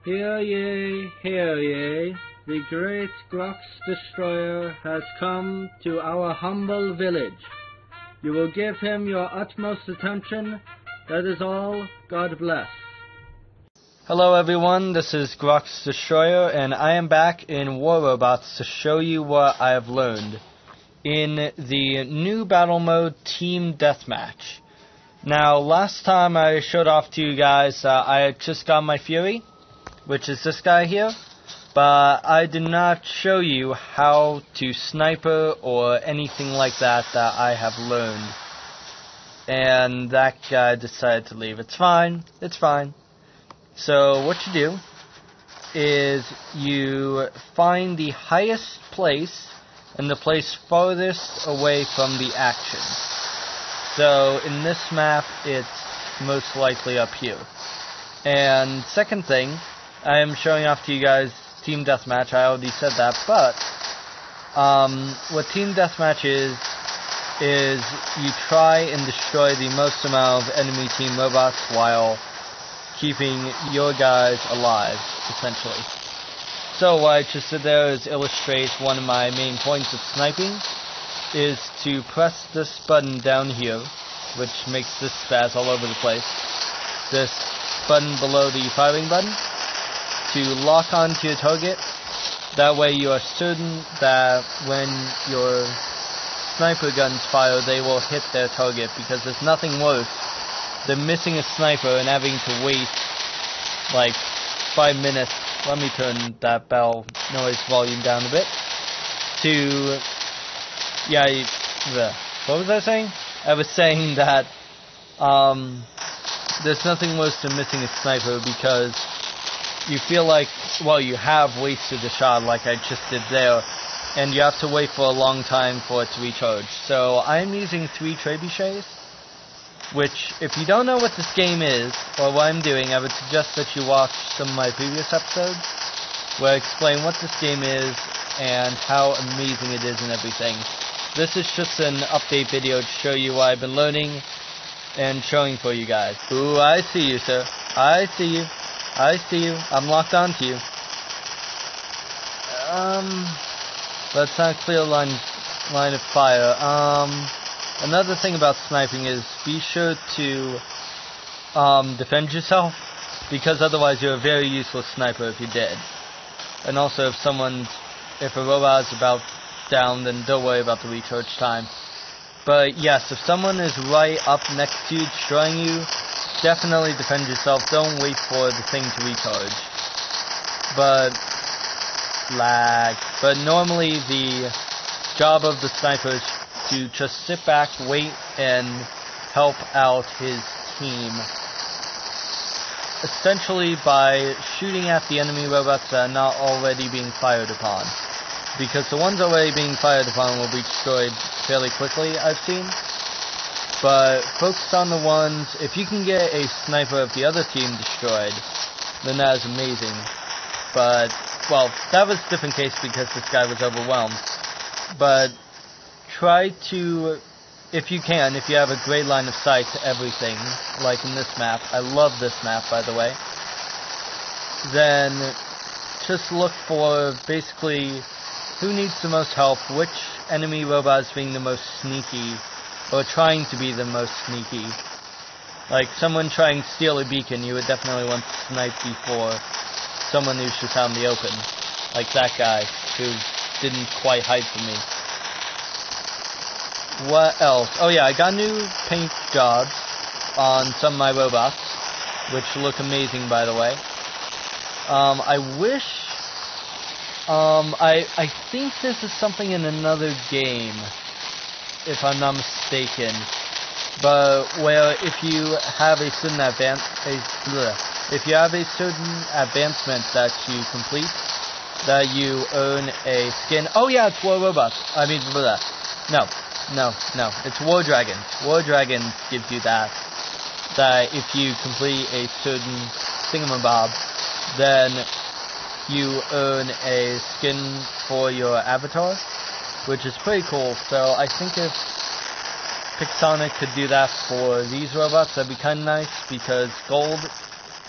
Hear ye, the great GroxDestroyer has come to our humble village. You will give him your utmost attention. That is all. God bless. Hello everyone, this is GroxDestroyer, and I am back in War Robots to show you what I have learned in the new battle mode, Team Deathmatch. Now, last time I showed off to you guys I had just got my Fury, which is this guy here, but I did not show you how to sniper or anything like that I have learned. And that guy decided to leave. It's fine, it's fine. So what you do is you find the highest place and the place farthest away from the action. So in this map, it's most likely up here. And second thing, I am showing off to you guys Team Deathmatch. I already said that, but what Team Deathmatch is you try and destroy the most amount of enemy team robots while keeping your guys alive, essentially. So what I just did there is illustrate one of my main points of sniping, is to press this button down here, which makes this spaz all over the place, this button below the firing button, to lock onto your target. That way you are certain that when your sniper guns fire, they will hit their target, because there's nothing worse than missing a sniper and having to wait like 5 minutes. Let me turn that bell noise volume down a bit. What was I saying? I was saying that there's nothing worse than missing a sniper, because you feel like, well, you have wasted a shot like I just did there, and you have to wait for a long time for it to recharge. So I'm using 3 trebuchets, which, if you don't know what this game is, or what I'm doing, I would suggest that you watch some of my previous episodes, where I explain what this game is, and how amazing it is and everything. This is just an update video to show you what I've been learning, and showing for you guys. Ooh, I see you, sir. I see you. I see you. I'm locked onto you. That's not a clear line of fire. Another thing about sniping is be sure to defend yourself, because otherwise you're a very useless sniper if you're dead. And also if a robot is about down, then don't worry about the recharge time. But yes, if someone is right up next to you destroying you, definitely defend yourself. Don't wait for the thing to recharge. But normally the job of the sniper is to just sit back, wait, and help out his team, essentially by shooting at the enemy robots that are not already being fired upon, because the ones already being fired upon will be destroyed fairly quickly, I've seen. But focus on the ones, if you can get a sniper of the other team destroyed, then that is amazing. But, well, that was a different case because this guy was overwhelmed. But try to, if you have a great line of sight to everything, like in this map, I love this map, by the way, then just look for basically who needs the most help, which enemy robot is being the most sneaky, or trying to be the most sneaky. Like someone trying to steal a beacon, you would definitely want to snipe before someone who's just out in the open, like that guy who didn't quite hide from me. What else? Oh yeah, I got new paint jobs on some of my robots, which look amazing, by the way. I think this is something in another game, if I'm not mistaken, but where if you have a certain advancement that you complete, that you earn a skin. Oh yeah, it's War Robots. No, it's War Dragons. War Dragons gives you that if you complete a certain thingamabob, then you earn a skin for your avatar, which is pretty cool. So I think if Pixonic could do that for these robots, that'd be kind of nice, because gold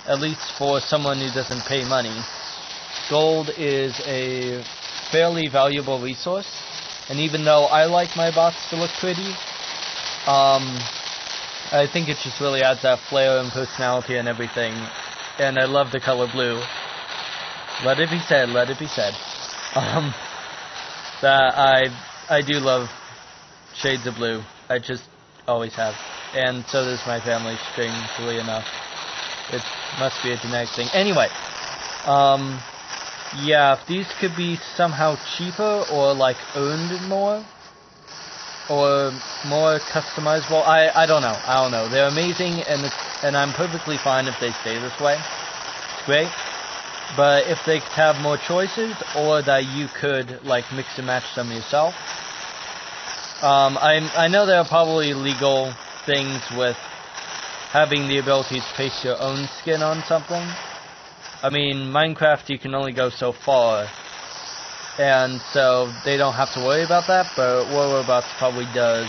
at least for someone who doesn't pay money, gold is a fairly valuable resource. And even though I like my bots to look pretty, I think it just really adds that flair and personality and everything. And I love the color blue. Let it be said, let it be said. That I do love shades of blue. I just always have. And so does my family, strangely enough. It must be a genetic thing. Anyway, yeah, if these could be somehow cheaper or like earned more or more customizable, I don't know. They're amazing, and I'm perfectly fine if they stay this way. It's great. But if they could have more choices, or that you could like mix and match them yourself. I know there are probably legal things with having the ability to paste your own skin on something. I mean, Minecraft, you can only go so far, and so they don't have to worry about that, but War Robots probably does.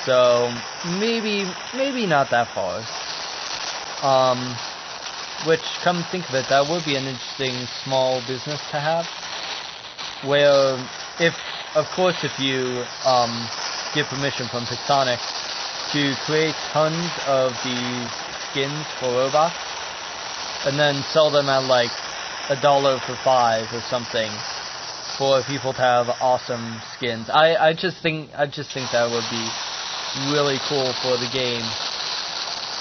So, maybe not that far. Which, come to think of it, that would be an interesting small business to have, where, of course, if you give permission from Pixonic to create tons of these skins for robots, and then sell them at like $1 for 5 or something for people to have awesome skins. I just think that would be really cool for the game.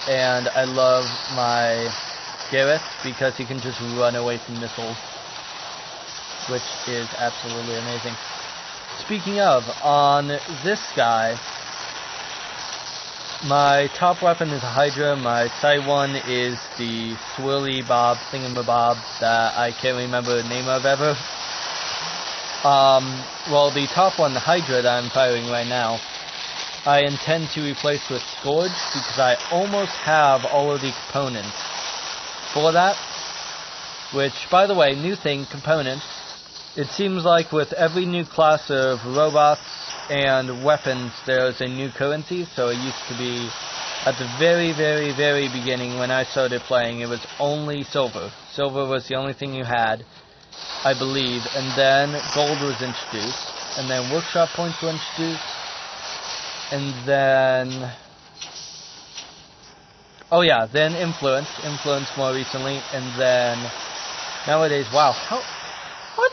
And I love my Gareth because he can just run away from missiles, which is absolutely amazing. Speaking of, on this guy, my top weapon is a Hydra, my side one is the swirly bob thingamabob that I can't remember the name of ever. Well, the top one, the Hydra that I'm firing right now, I intend to replace with Scourge because I almost have all of the components for that. Which, by the way, new thing, components. It seems like with every new class of robots and weapons, there's a new currency. So it used to be, at the very, very, very beginning when I started playing, it was only silver. Silver was the only thing you had, I believe. And then gold was introduced. And then workshop points were introduced. And then, oh yeah, then influence more recently. And then, nowadays, wow, what?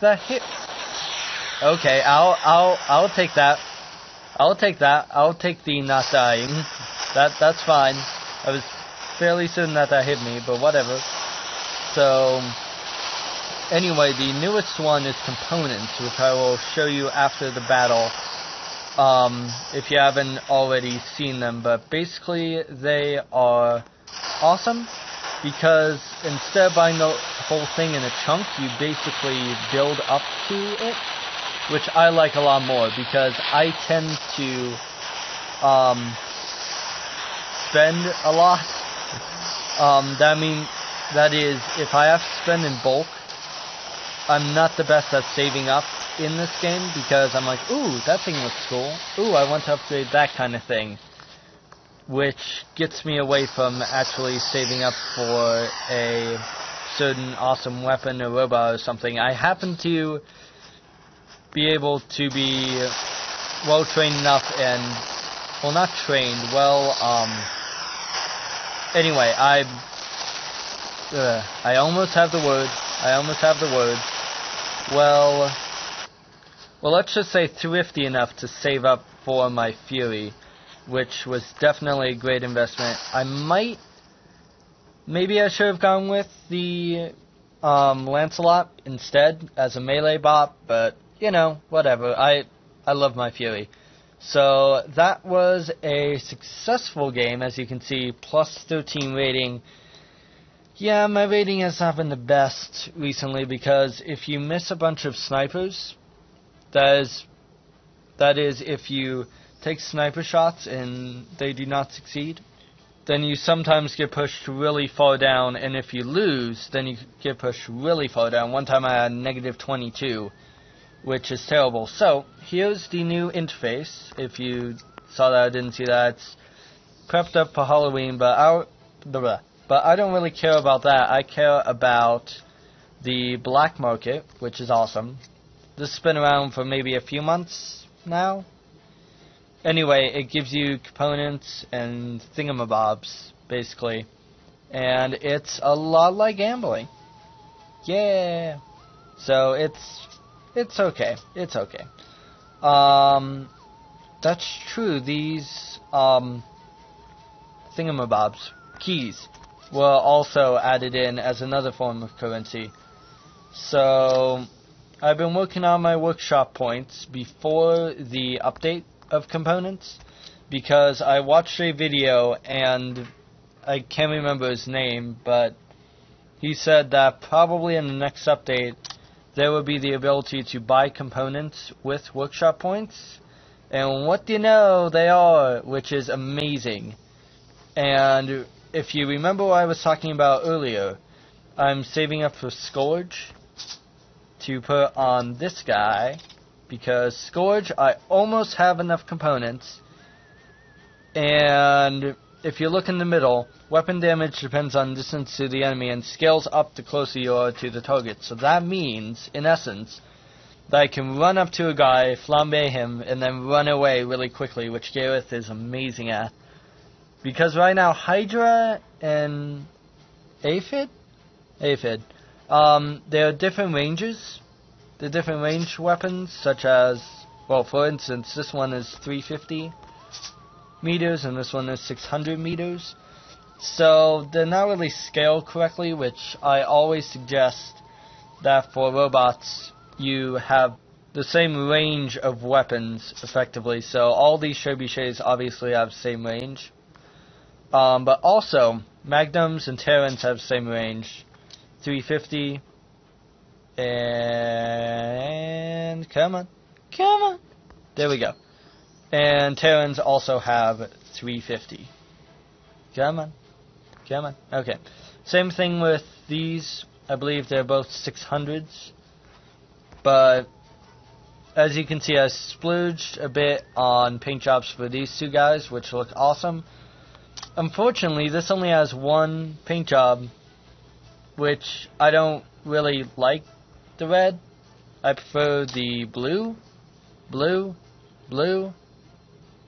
That hit. Okay, I'll take that. I'll take that. I'll take the not dying. That's fine. I was fairly certain that hit me, but whatever. So, anyway, the newest one is components, which I will show you after the battle. If you haven't already seen them, but basically they are awesome. Because instead of buying the whole thing in a chunk, you basically build up to it, which I like a lot more, because I tend to spend a lot. That is, if I have to spend in bulk, I'm not the best at saving up in this game, because I'm like, ooh, that thing looks cool. Ooh, I want to upgrade that kind of thing. Which gets me away from actually saving up for a certain awesome weapon or robot or something. I happen to be able to be well trained enough and, well, not trained, anyway, I almost have the word. Well, let's just say thrifty enough to save up for my Fury, which was definitely a great investment. Maybe I should have gone with the Lancelot instead as a melee bot, but, you know, whatever. I love my Fury. So, that was a successful game, as you can see, plus 13 rating. Yeah, my rating has not been the best recently, because if you miss a bunch of snipers, that is if you take sniper shots and they do not succeed, then you sometimes get pushed really far down, and if you lose, then you get pushed really far down. One time I had -22, which is terrible. So, here's the new interface, if you saw that, I didn't see that. It's prepped up for Halloween, but I don't really care about that. I care about the black market, which is awesome. This has been around for maybe a few months now. Anyway, it gives you components and thingamabobs, basically. And it's a lot like gambling. Yeah. So it's okay. It's okay. That's true. These thingamabobs, keys, were also added in as another form of currency. So I've been working on my workshop points before the update of components, because I watched a video and I can't remember his name, but he said that probably in the next update there will be the ability to buy components with workshop points, and what do you know, they are, which is amazing. And if you remember what I was talking about earlier, I'm saving up for Scourge to put on this guy, because Scourge, I almost have enough components, and if you look in the middle, weapon damage depends on distance to the enemy and scales up the closer you are to the target. So that means, in essence, that I can run up to a guy, flambe him, and then run away really quickly, which Gareth is amazing at. Because right now, Hydra and Aphid, there are different ranges. The different range weapons, such as, well, for instance, this one is 350 meters and this one is 600 meters. So they're not really scaled correctly, which I always suggest that for robots you have the same range of weapons effectively. So all these trebuchets obviously have the same range. But also, Magnums and Terrans have the same range. 350 and come on. There we go. And Terrans also have 350. Come on. Okay. Same thing with these. I believe they're both 600s. But as you can see, I splurged a bit on paint jobs for these two guys, which look awesome. Unfortunately, this only has one paint job, which I don't really like the red. I prefer the blue,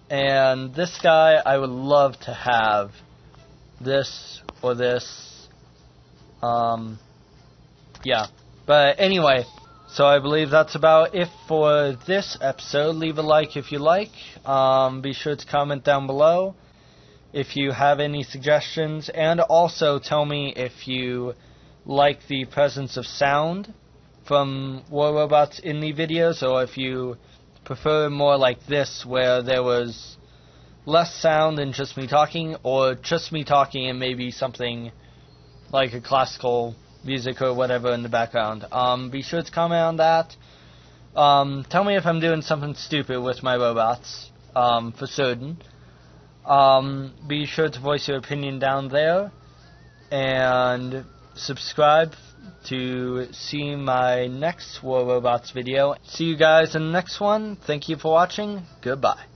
and this guy I would love to have this or this. Yeah. But anyway, so I believe that's about it for this episode. Leave a like if you like. Be sure to comment down below if you have any suggestions, and also tell me if you like the presence of sound from War Robots in the videos, or if you prefer more like this, where there was less sound and just me talking, or just me talking and maybe something like a classical music or whatever in the background. Be sure to comment on that. Tell me if I'm doing something stupid with my robots, for certain. Be sure to voice your opinion down there, and subscribe to see my next War Robots video. See you guys in the next one. Thank you for watching. Goodbye.